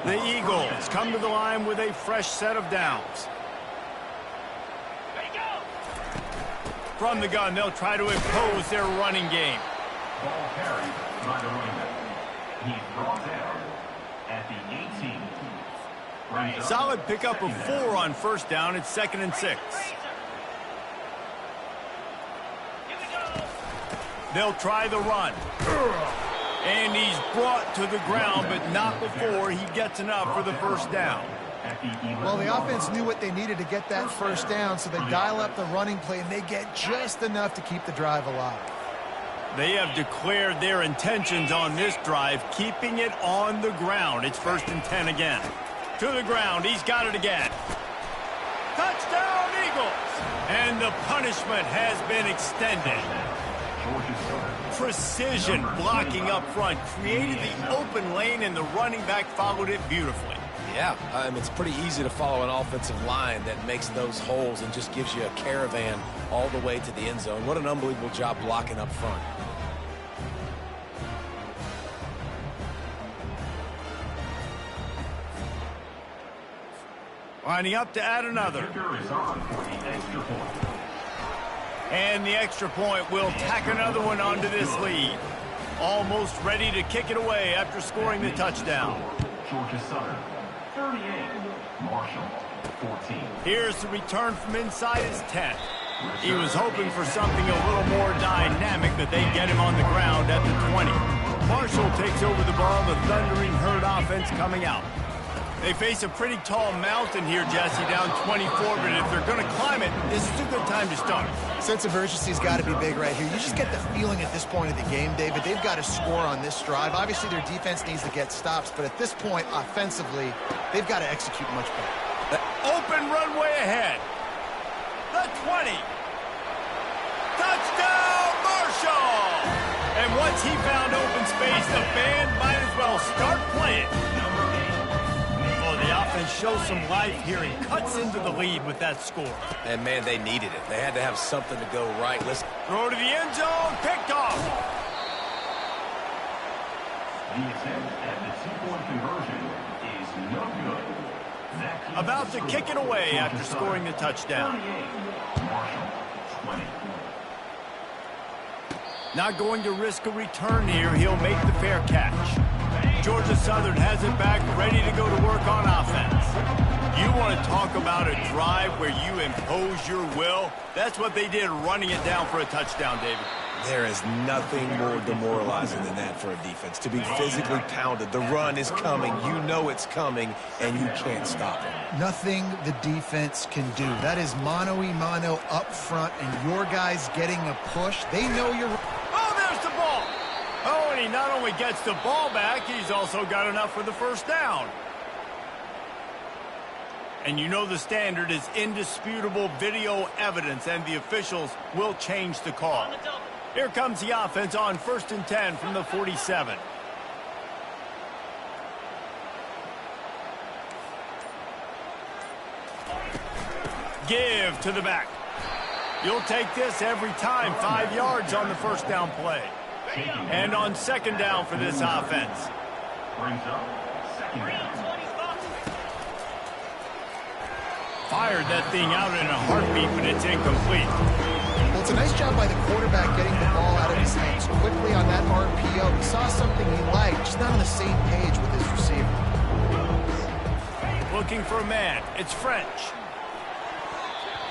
The Eagles come to the line with a fresh set of downs. From the gun, they'll try to impose their running game. Ball carried by the running back. He's brought down at the 18. Solid pickup of 4 on first down. It's 2nd and 6. They'll try the run. And he's brought to the ground, but not before he gets enough for the first down. Well, the offense knew what they needed to get that first down, so they dial up the running play, and they get just enough to keep the drive alive. They have declared their intentions on this drive, keeping it on the ground. It's 1st and 10 again. To the ground. He's got it again. Touchdown, Eagles! And the punishment has been extended. Precision blocking up front created the open lane, and the running back followed it beautifully. Yeah, it's pretty easy to follow an offensive line that makes those holes and just gives you a caravan all the way to the end zone. What an unbelievable job blocking up front. Lining up to add another. And the extra point will tack another one onto this lead. Almost ready to kick it away after scoring the touchdown. Georgia Southern, 38. Marshall, 14. Here's the return from inside his 10. He was hoping for something a little more dynamic, but they get him on the ground at the 20. Marshall takes over the ball, the Thundering Herd offense coming out. They face a pretty tall mountain here, Jesse, down 24, but if they're going to climb it, this is a good time to start. Sense of urgency's got to be big right here. You just get the feeling at this point of the game, David, they've got to score on this drive. Obviously, their defense needs to get stops, but at this point, offensively, they've got to execute much better. Open runway ahead. The 20. Touchdown, Marshall! And once he found open space, the band might as well start playing. The offense shows some life here and cuts into the lead with that score. And, man, they needed it. They had to have something to go right. Let's throw to the end zone. Picked off. The attempt at the two-point conversion is no good. About to kick it away after scoring the touchdown. Marshall, 20. Not going to risk a return here. He'll make the fair catch. Georgia Southern has it back, ready to go to work on offense. You want to talk about a drive where you impose your will? That's what they did, running it down for a touchdown, David. There is nothing more demoralizing than that for a defense, to be physically pounded. The run is coming. You know it's coming, and you can't stop it. Nothing the defense can do. That is mano-a-mano up front, and your guys getting a push. They know you're... Oh, there's the ball. Oh, and he not only gets the ball back, he's also got enough for the first down. And you know the standard is indisputable video evidence, and the officials will change the call. Here comes the offense on 1st and 10 from the 47. Give to the back. You'll take this every time. 5 yards on the first down play. And on second down for this offense. Brings up second down. Fired that thing out in a heartbeat, but it's incomplete. Well, it's a nice job by the quarterback getting the ball out of his hands quickly on that RPO. He saw something he liked, just not on the same page with his receiver. Looking for a man. It's French.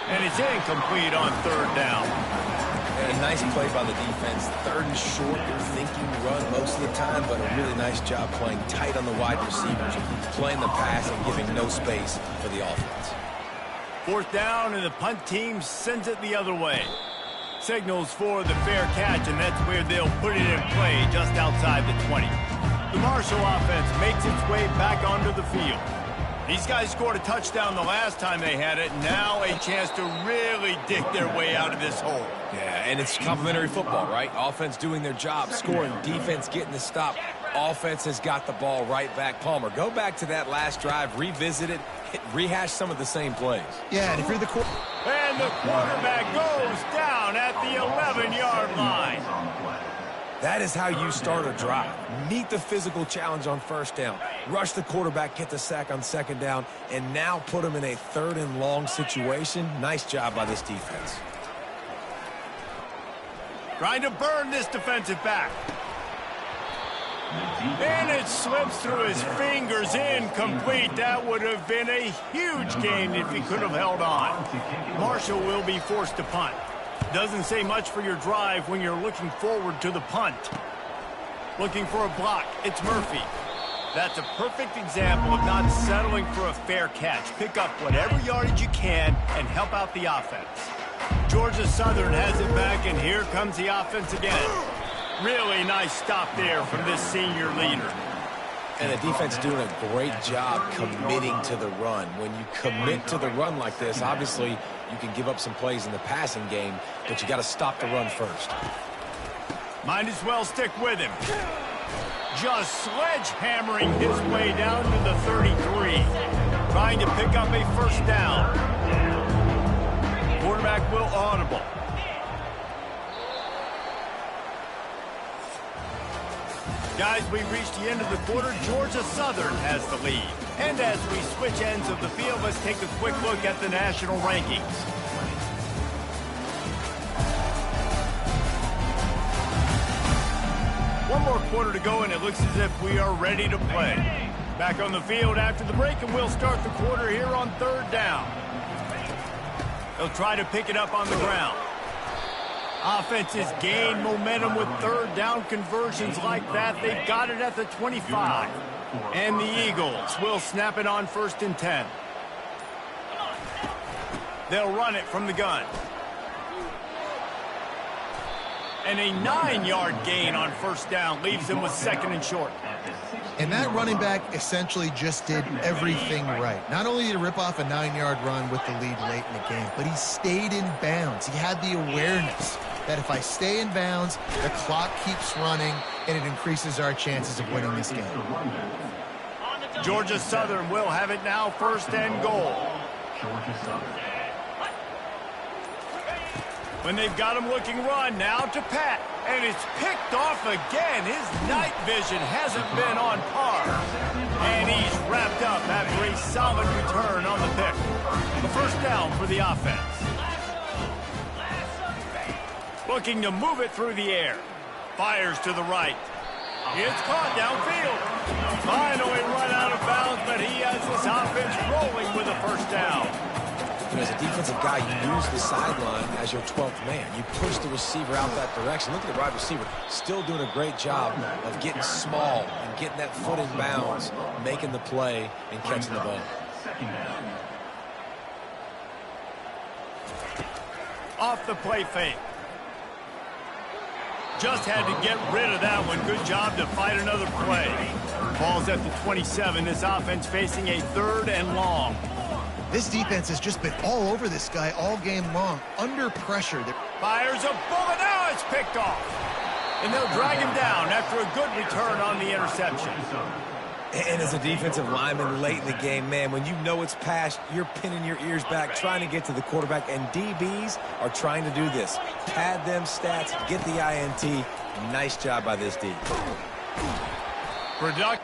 And it's incomplete on third down. And a nice play by the defense. Third and short, you're thinking run most of the time, but a really nice job playing tight on the wide receivers, playing the pass and giving no space for the offense. Fourth down, and the punt team sends it the other way. Signals for the fair catch, and that's where they'll put it in play just outside the 20. The Marshall offense makes its way back onto the field. These guys scored a touchdown the last time they had it. Now a chance to really dig their way out of this hole. Yeah, and it's complimentary football, right? Offense doing their job, scoring, defense getting the stop. Offense has got the ball right back. Palmer, go back to that last drive, revisit it, rehash some of the same plays. Yeah, and if you're the And the quarterback goes down at the 11-yard line. That is how you start a drive. Meet the physical challenge on first down. Rush the quarterback, get the sack on second down, and now put him in a third and long situation. Nice job by this defense. Trying to burn this defensive back. And it slips through his fingers, incomplete. That would have been a huge gain if he could have held on. Marshall will be forced to punt. Doesn't say much for your drive when you're looking forward to the punt. Looking for a block. It's Murphy. That's a perfect example of not settling for a fair catch. Pick up whatever yardage you can and help out the offense. Georgia Southern has it back, and here comes the offense again. Really nice stop there from this senior leader. And the defense doing a great job committing to the run. When you commit to the run like this, obviously you can give up some plays in the passing game, but you got to stop the run first. Might as well stick with him. Just sledgehammering his way down to the 33. Trying to pick up a first down. Quarterback will audible. Guys, we've reached the end of the quarter. Georgia Southern has the lead. And as we switch ends of the field, let's take a quick look at the national rankings. One more quarter to go, and it looks as if we are ready to play. Back on the field after the break, and we'll start the quarter here on third down. They'll try to pick it up on the ground. Offenses gain momentum with third down conversions like that. They've got it at the 25. And the Eagles will snap it on 1st and 10. They'll run it from the gun. And a 9-yard gain on first down leaves them with 2nd and short. And that running back essentially just did everything right. Not only did he rip off a 9-yard run with the lead late in the game, but he stayed in bounds. He had the awareness that if I stay in bounds, the clock keeps running, and it increases our chances of winning this game. Georgia Southern will have it now, 1st and goal. Georgia Southern. When they've got him looking run, now to Pat. And it's picked off again. His night vision hasn't been on par. And he's wrapped up after a solid return on the pick. The first down for the offense. Looking to move it through the air. Fires to the right. It's caught downfield. Finally run out of bounds, but he has his offense rolling with a first down. You know, as a defensive guy, you use the sideline as your 12th man. You push the receiver out that direction. Look at the wide receiver, still doing a great job of getting small and getting that foot in bounds, making the play and catching the ball. Off the play fake. Just had to get rid of that one. Good job to fight another play. Ball's at the 27. This offense facing a 3rd and long. This defense has just been all over this guy all game long. Under pressure. Fires a bullet. Now it's picked off. And they'll drag him down after a good return on the interception. And as a defensive lineman late in the game, man, when you know it's pass, you're pinning your ears back, trying to get to the quarterback, and DBs are trying to do this. Pad them stats, get the INT. Nice job by this D. Product.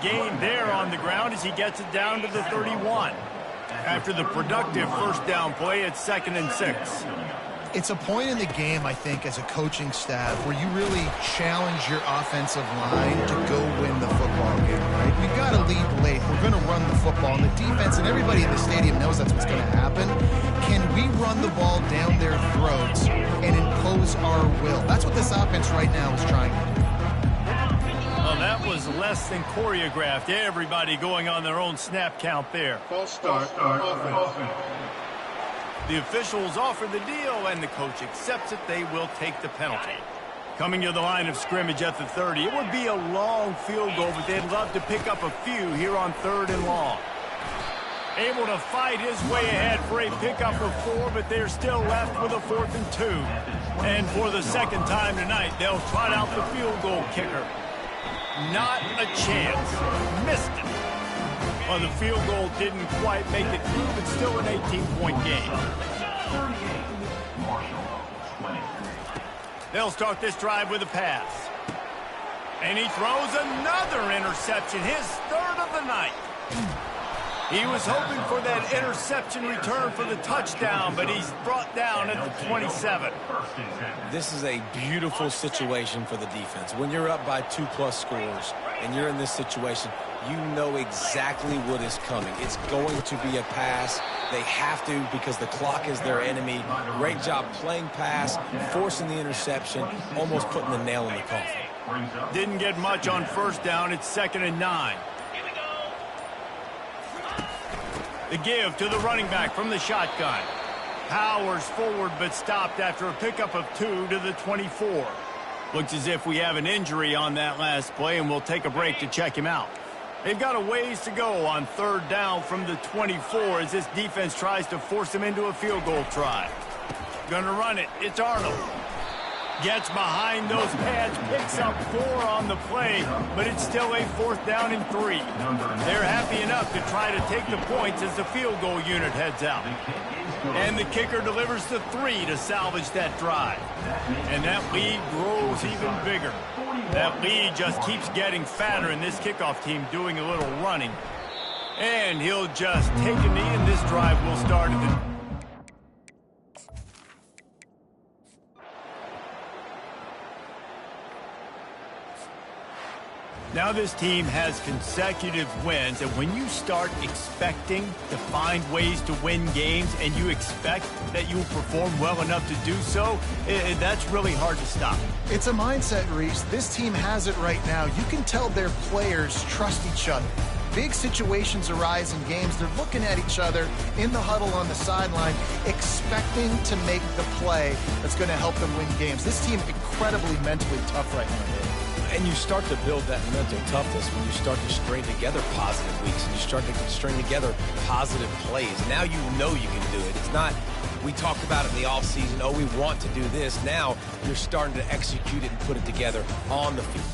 Gain there on the ground as he gets it down to the 31. After the productive first down play, it's 2nd and 6. It's a point in the game, I think, as a coaching staff where you really challenge your offensive line to go win the football game, right? We've got to lead late. We're going to run the football. And the defense and everybody in the stadium knows that's what's going to happen. Can we run the ball down their throats and impose our will? That's what this offense right now is trying to do. Well, that was less than choreographed. Everybody going on their own snap count there. False start. Offense. The officials offer the deal, and the coach accepts it. They will take the penalty. Coming to the line of scrimmage at the 30. It would be a long field goal, but they'd love to pick up a few here on 3rd and long. Able to fight his way ahead for a pickup of 4, but they're still left with a 4th and 2. And for the second time tonight, they'll trot out the field goal kicker. Not a chance. Missed it. Well, the field goal didn't quite make it through, but still an 18-point game. They'll start this drive with a pass. And he throws another interception, his 3rd of the night. He was hoping for that interception return for the touchdown, but he's brought down at the 27. This is a beautiful situation for the defense. When you're up by 2+ scores and you're in this situation, you know exactly what is coming. It's going to be a pass. They have to because the clock is their enemy. Great job playing pass, forcing the interception, almost putting the nail in the coffin. Didn't get much on first down. It's 2nd and 9. The give to the running back from the shotgun. Powers forward but stopped after a pickup of 2 to the 24. Looks as if we have an injury on that last play, and we'll take a break to check him out. They've got a ways to go on 3rd down from the 24 as this defense tries to force him into a field goal try. Gonna run it. It's Arnold. Gets behind those pads, picks up 4 on the play, but it's still a 4th down and 3. They're happy enough to try to take the points as the field goal unit heads out. And the kicker delivers the 3 to salvage that drive. And that lead grows even bigger. That lead just keeps getting fatter, and this kickoff team doing a little running. And he'll just take a knee, and this drive will start at the... Now this team has consecutive wins, and when you start expecting to find ways to win games and you expect that you'll perform well enough to do so, that's really hard to stop. It's a mindset, Reese. This team has it right now. You can tell their players trust each other. Big situations arise in games. They're looking at each other in the huddle on the sideline, expecting to make the play that's going to help them win games. This team incredibly mentally tough right now. And you start to build that mental toughness when you start to string together positive weeks and you start to string together positive plays. Now you know you can do it. It's not, we talked about it in the offseason, oh, we want to do this. Now you're starting to execute it and put it together on the field.